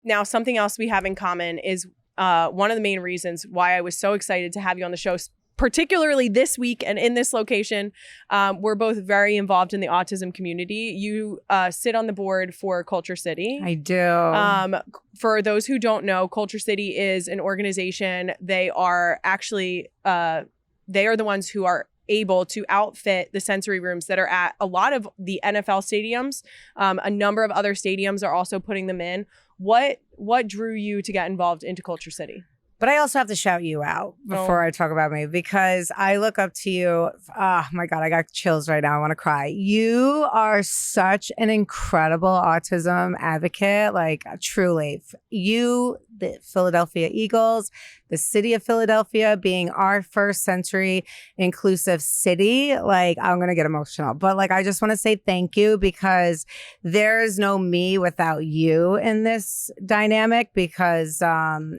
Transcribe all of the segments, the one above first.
Now, something else we have in common is one of the main reasons why I was so excited to have you on the show, particularly this week and in this location. We're both very involved in the autism community. You sit on the board for KultureCity. I do. For those who don't know, KultureCity is an organization. They are actually, they are the ones who are able to outfit the sensory rooms that are at a lot of the NFL stadiums. A number of other stadiums are also putting them in. What drew you to get involved into KultureCity? But I also have to shout you out before I talk about me, because I look up to you. Oh my God, I got chills right now. I want to cry. You are such an incredible autism advocate. Like, truly, you, the Philadelphia Eagles, the city of Philadelphia being our first sensory inclusive city. Like, I'm going to get emotional, but like, I just want to say thank you, because there is no me without you in this dynamic, because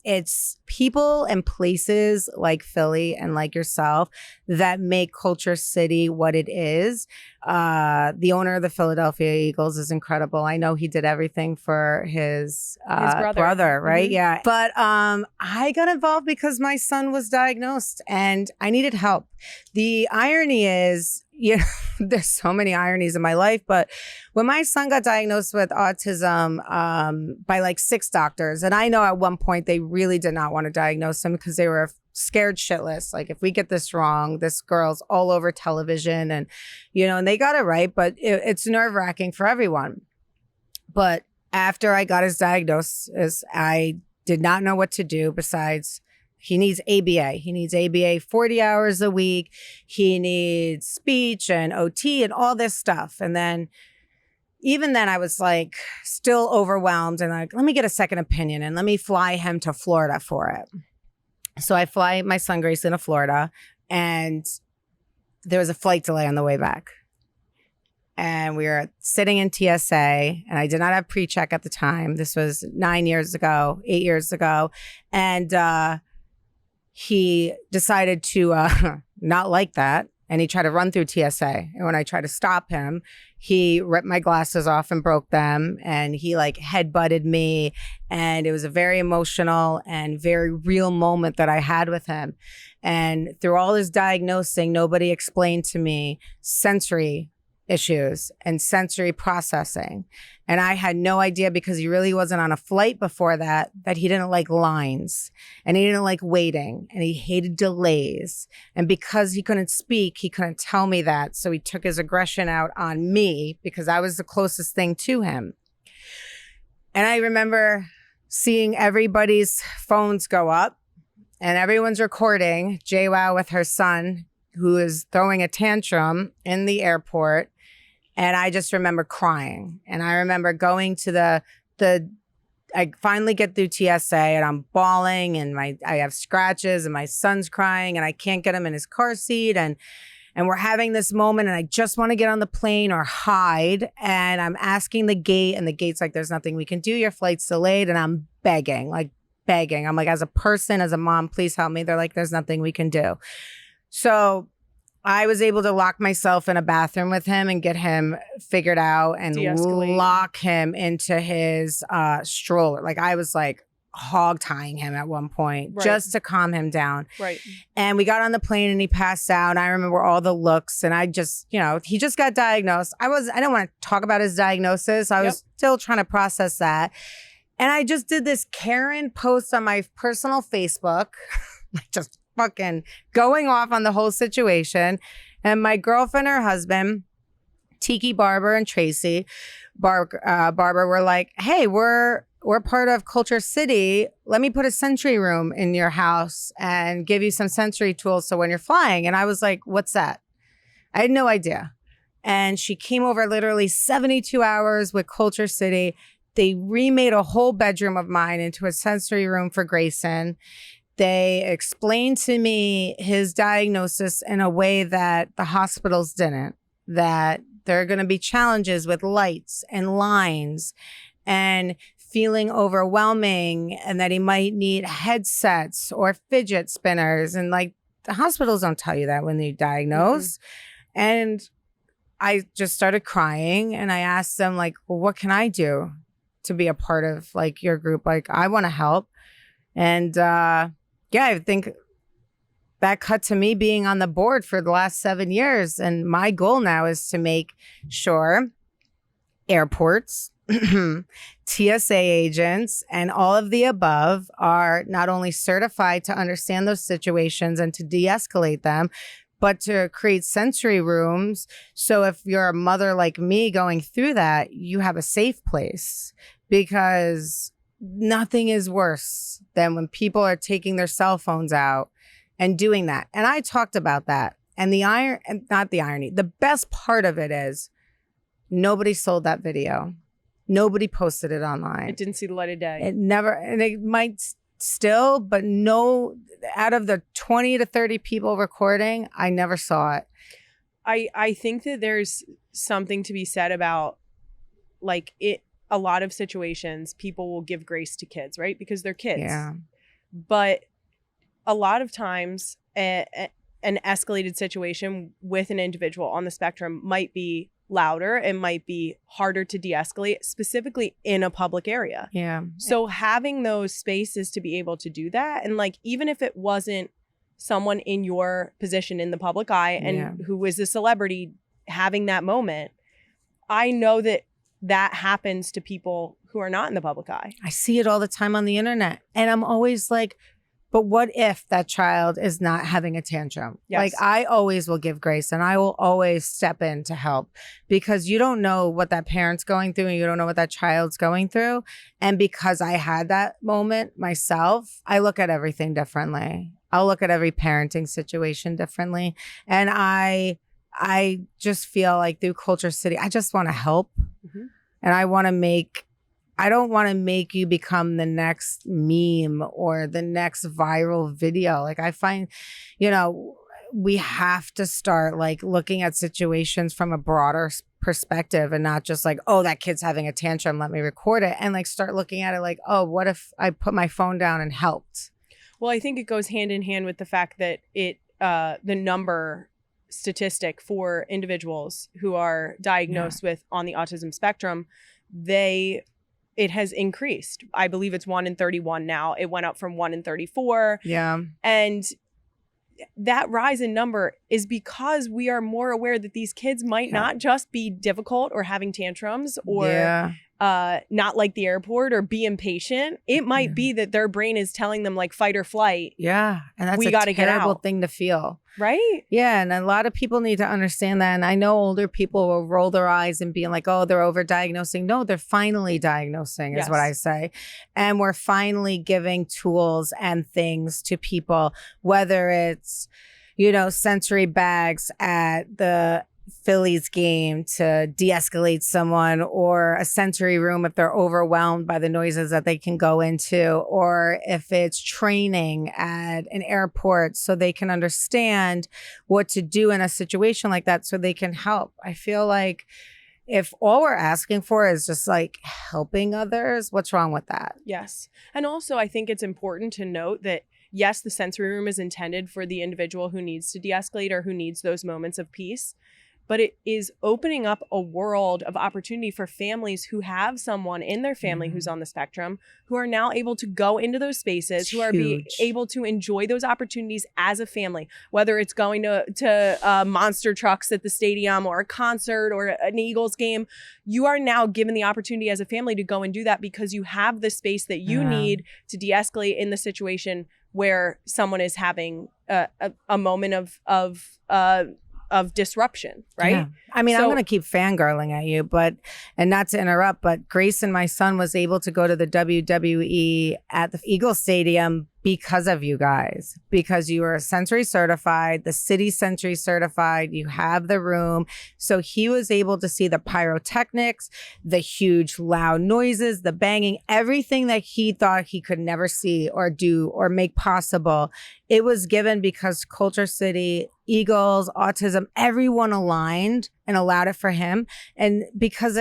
it's people and places like Philly and like yourself that make KultureCity what it is. The owner of the Philadelphia Eagles is incredible. I know he did everything for his brother, right? Mm-hmm. Yeah. But I got involved because my son was diagnosed and I needed help. The irony is, you know, there's so many ironies in my life, but when my son got diagnosed with autism by like 6 doctors, and I know at one point they really did not want to diagnose him because they were scared shitless. Like, if we get this wrong, this girl's all over television, and, you know, and they got it right, but it's nerve-wracking for everyone. But after I got his diagnosis, I did not know what to do besides he needs ABA. He needs ABA 40 hours a week. He needs speech and OT and all this stuff. And then, even then, I was like still overwhelmed and like, let me get a second opinion and let me fly him to Florida for it. So I fly my son Grayson to Florida, and there was a flight delay on the way back. And we were sitting in TSA, and I did not have pre-check at the time. This was 8 years ago. And he decided to not like that. And he tried to run through TSA. And when I tried to stop him, he ripped my glasses off and broke them. And he like headbutted me. And it was a very emotional and very real moment that I had with him. And through all his diagnosing, nobody explained to me sensory issues and sensory processing. And I had no idea, because he really wasn't on a flight before that he didn't like lines, and he didn't like waiting, and he hated delays. And because he couldn't speak, he couldn't tell me that. So he took his aggression out on me because I was the closest thing to him. And I remember seeing everybody's phones go up and everyone's recording Jwoww with her son, who is throwing a tantrum in the airport. And I just remember crying. And I remember going to I finally get through TSA and I'm bawling, and I have scratches, and my son's crying, and I can't get him in his car seat. And we're having this moment, and I just want to get on the plane or hide. And I'm asking the gate, and the gate's like, there's nothing we can do. Your flight's delayed. And I'm begging. I'm like, as a person, as a mom, please help me. They're like, there's nothing we can do. So I was able to lock myself in a bathroom with him and get him figured out and lock him into his stroller. Like, I was like hog tying him at one point just to calm him down. Right. And we got on the plane and he passed out. And I remember all the looks, and I just, you know, he just got diagnosed. I didn't want to talk about his diagnosis. I was still trying to process that. And I just did this Karen post on my personal Facebook, just fucking going off on the whole situation. And my girlfriend, her husband, Tiki Barber and Tracy Barber were like, hey, we're part of KultureCity. Let me put a sensory room in your house and give you some sensory tools so when you're flying. And I was like, what's that? I had no idea. And she came over literally 72 hours with KultureCity. They remade a whole bedroom of mine into a sensory room for Grayson. They explained to me his diagnosis in a way that the hospitals didn't, that there are going to be challenges with lights and lines and feeling overwhelming, and that he might need headsets or fidget spinners. And like, the hospitals don't tell you that when they diagnose. Mm-hmm. And I just started crying, and I asked them like, well, what can I do to be a part of like your group. Like I want to help. And yeah, I think that cut to me being on the board for the last 7 years. And my goal now is to make sure airports, TSA agents, and all of the above are not only certified to understand those situations and to de-escalate them, but to create sensory rooms. So if you're a mother like me going through that, you have a safe place, because nothing is worse than when people are taking their cell phones out and doing that. And I talked about that. And the best part of it is nobody sold that video. Nobody posted it online. It didn't see the light of day. It never, and it might still, but no, out of the 20 to 30 people recording, I never saw it. I think that there's something to be said about like it. A lot of situations, people will give grace to kids, right? Because they're kids. Yeah. But a lot of times, an escalated situation with an individual on the spectrum might be louder. It might be harder to de-escalate, specifically in a public area. Yeah. So having those spaces to be able to do that, and like even if it wasn't someone in your position in the public eye and who was a celebrity having that moment, I know that happens to people who are not in the public eye. I see it all the time on the internet. And I'm always like, but what if that child is not having a tantrum? Yes. Like I always will give grace, and I will always step in to help, because you don't know what that parent's going through and you don't know what that child's going through. And because I had that moment myself, I look at everything differently. I'll look at every parenting situation differently. And I just feel like through Culture City, I just want to help. Mm-hmm. And I don't want to make you become the next meme or the next viral video. Like I find, we have to start like looking at situations from a broader perspective and not just like, oh, that kid's having a tantrum, let me record it. And like start looking at it like, oh, what if I put my phone down and helped? Well, I think it goes hand in hand with the fact that the number statistic for individuals who are diagnosed with on the autism spectrum, it has increased. I believe it's 1 in 31 now. It went up from 1 in 34. Yeah. And that rise in number is because we are more aware that these kids might not just be difficult or having tantrums or not like the airport or be impatient. It might be that their brain is telling them like fight or flight. Yeah. And that's we a gotta terrible get out. thing to feel. Right? Yeah. And a lot of people need to understand that. And I know older people will roll their eyes and being like, oh, they're overdiagnosing. No, they're finally diagnosing is what I say. And we're finally giving tools and things to people, whether it's, sensory bags at the Phillies game to de-escalate someone, or a sensory room if they're overwhelmed by the noises that they can go into, or if it's training at an airport so they can understand what to do in a situation like that so they can help. I feel like if all we're asking for is just like helping others, what's wrong with that? Yes. And also I think it's important to note that yes, the sensory room is intended for the individual who needs to de-escalate or who needs those moments of peace. But it is opening up a world of opportunity for families who have someone in their family who's on the spectrum, who are now able to go into those spaces, who are able to enjoy those opportunities as a family, whether it's going to monster trucks at the stadium or a concert or an Eagles game. You are now given the opportunity as a family to go and do that because you have the space that you need to de-escalate in the situation where someone is having a moment of disruption, right? Yeah. I mean, I'm going to keep fangirling at you, and not to interrupt, but Grace and my son was able to go to the WWE at the Eagles Stadium because of you guys, because you were sensory certified, the city sensory certified, you have the room. So he was able to see the pyrotechnics, the huge loud noises, the banging, everything that he thought he could never see or do or make possible. It was given because Culture City, Eagles, Autism, everyone aligned and allowed it for him. And because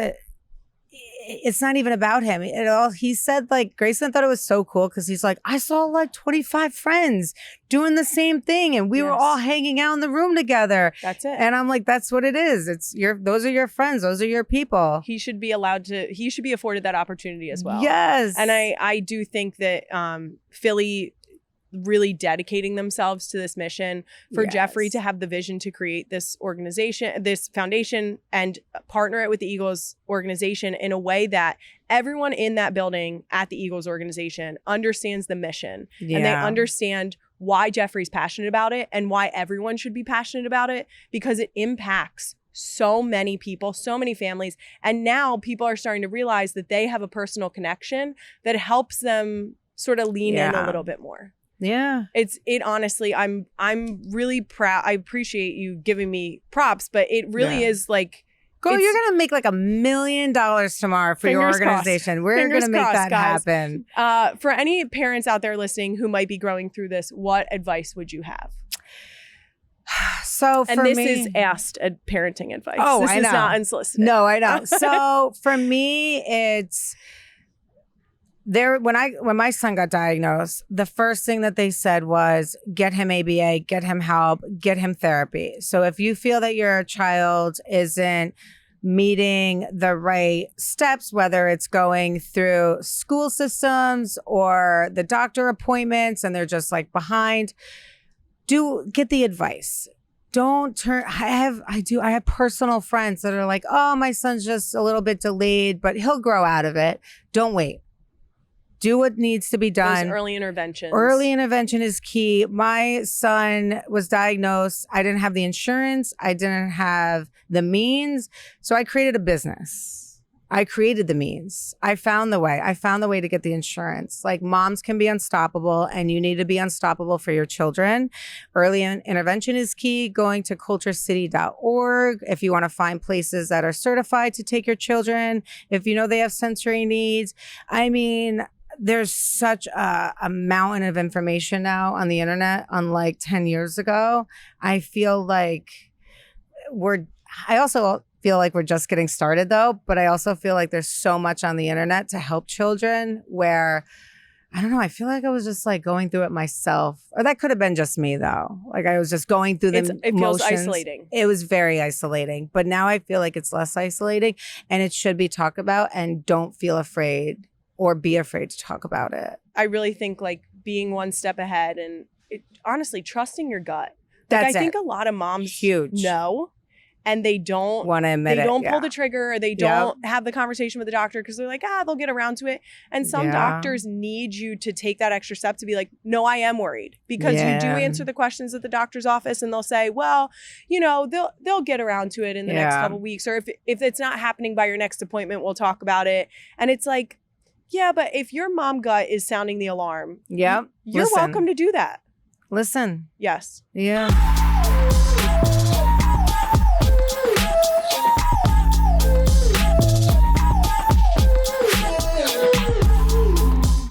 it's not even about him. He said, like, Grayson thought it was so cool because he's like, I saw like 25 friends doing the same thing, and we were all hanging out in the room together. That's it. And I'm like, that's what it is. Those are your friends. Those are your people. He should be afforded that opportunity as well. Yes. And I do think that Philly really dedicating themselves to this mission, for Jeffrey to have the vision to create this organization, this foundation, and partner it with the Eagles organization in a way that everyone in that building at the Eagles organization understands the mission and they understand why Jeffrey's passionate about it and why everyone should be passionate about it, because it impacts so many people, so many families. And now people are starting to realize that they have a personal connection that helps them sort of lean in a little bit more. Yeah. It honestly, I'm really proud. I appreciate you giving me props, but it really is like, girl, you're going to make like $1 million tomorrow for your organization. We're going to make that happen. For any parents out there listening who might be growing through this, what advice would you have? So for this is asked parenting advice. Oh, this I is know. not unsolicited. No, I know. So for me, it's when my son got diagnosed, the first thing that they said was get him ABA, get him help, get him therapy. So if you feel that your child isn't meeting the right steps, whether it's going through school systems or the doctor appointments and they're just like behind, get the advice. Don't turn. I have personal friends that are like, oh, my son's just a little bit delayed, but he'll grow out of it. Don't wait. Do what needs to be done. Those early interventions. Early intervention is key. My son was diagnosed. I didn't have the insurance. I didn't have the means. So I created a business. I created the means. I found the way. I found the way to get the insurance. Like, moms can be unstoppable, and you need to be unstoppable for your children. Early intervention is key. Going to KultureCity.org if you want to find places that are certified to take your children, if you know they have sensory needs. I mean, there's such a mountain of information now on the internet, unlike 10 years ago. I feel like I also feel like we're just getting started though, but I also feel like there's so much on the internet to help children where, I don't know, I feel like I was just like going through it myself. Or that could have been just me though. Like, I was just going through the It feels isolating. It was very isolating, but now I feel like it's less isolating and it should be talked about, and don't feel afraid or be afraid to talk about it. I really think like being one step ahead and honestly trusting your gut. That's I think a lot of moms know, and they don't want to admit it. They don't pull the trigger, or they don't have the conversation with the doctor because they're like, they'll get around to it. And some doctors need you to take that extra step to be like, no, I am worried, because you do answer the questions at the doctor's office and they'll say, well, you know, they'll get around to it in the next couple weeks, or if it's not happening by your next appointment, we'll talk about it. And it's like, yeah, but if your mom gut is sounding the alarm, you're welcome to do that. Listen. Yes. Yeah.